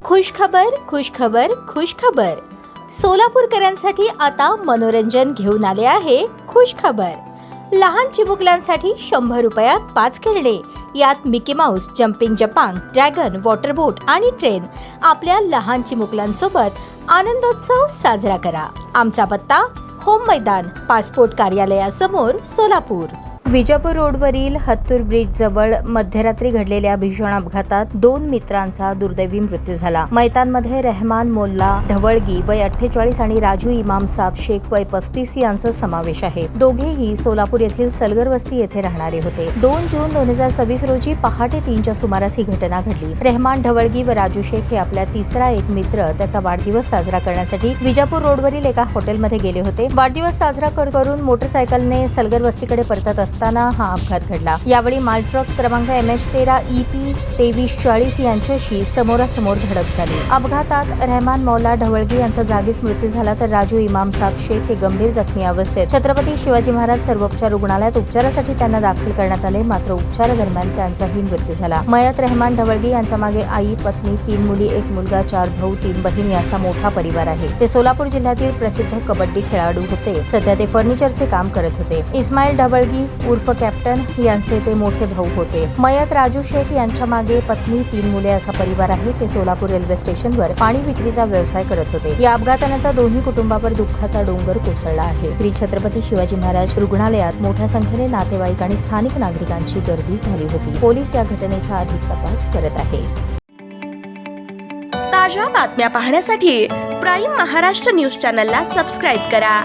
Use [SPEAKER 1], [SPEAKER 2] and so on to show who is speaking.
[SPEAKER 1] खुशखबर खुशखबर खुशखबर. सोलापूरकरांसाठी आता मनोरंजन घेऊन आले आहे खुशखबर. लहान चिमुकल्यांसाठी 100 रुपयात 5 खेळणे. यात मिकी माऊस, जम्पिंग जपांग, ड्रॅगन, वॉटर बोट आणि ट्रेन. आपल्या लहान चिमुकल्यांसोबत आनंदोत्सव साजरा करा. आमचा पत्ता होम मैदान, पासपोर्ट कार्यालयासमोर, सोलापूर. विजापूर रोडवरील हत्तूर ब्रिज जवळ मध्यरात्री घडलेल्या भीषण अपघातात 2 मित्रांचा दुर्दैवी मृत्यू झाला. मैतानमध्ये रहमान मोल्ला ढवळगी वय 48 आणि राजू इमाम साब शेख वय 35 यांचा समावेश आहे. दोघेही सोलापूर येथील सलगर वस्ती येथे राहणारे होते. 2 जून 2026 रोजी पहाटे 3च्या सुमारास ही घटना घडली. रहमान ढवळगी व राजू शेख हे आपल्या तिसरा एक मित्र त्याचा वाढदिवस साजरा करण्यासाठी विजापूर रोडवरील एका हॉटेलमध्ये गेले होते. वाढदिवस साजरा करून मोटरसायकलने सलगर वस्तीकडे परतत असताना हा अपघात घडला. यावेळी माल ट्रक क्रमांक MH13 EP 2340 यांच्याशी समोरासमोर धडक झाली. अपघातात रहमान मौला ढवळगी यांचा जागीच मृत्यू झाला, तर राजू इमाम साब शेख हे गंभीर जखमी अवस्थेत छत्रपती शिवाजी महाराज सर्वोपचार रुग्णालयात उपचारासाठी त्यांना दाखल करण्यात आले. मात्र उपचारादरम्यान त्यांचाही मृत्यू झाला. मयत रहमान ढवळगी यांच्या मागे आई, पत्नी, 3 मुली, 1 मुलगा, 4 भाऊ, 3 बहीण याचा मोठा परिवार आहे. ते सोलापूर जिल्ह्यातील प्रसिद्ध कबड्डी खेळाडू होते. सध्या ते फर्निचरचे काम करत होते. इस्माईल ढवळगी उर्फ कॅप्टन यांचे ते मोठे भाऊ होते. मयत राजू शेख यांच्या मागे पत्नी, 3 मुले असा परिवार आहे. ते सोलापूर रेल्वे स्टेशनवर पाणी विक्रीचा व्यवसाय करत होते. या अपघातानंतर दोन्ही कुटुंबावर दुःखाचा डोंगर कोसळला आहे. श्री छत्रपती शिवाजी महाराज रुग्णालयात मोठ्या संख्येने नातेवाईक आणि स्थानिक नागरिकांची गर्दी झाली होती. पोलीस या घटनेचा अधिक तपास करत आहेत.
[SPEAKER 2] ताज्या बातम्या पाहण्यासाठी प्राईम महाराष्ट्र न्यूज चॅनलला सबस्क्राईब करा.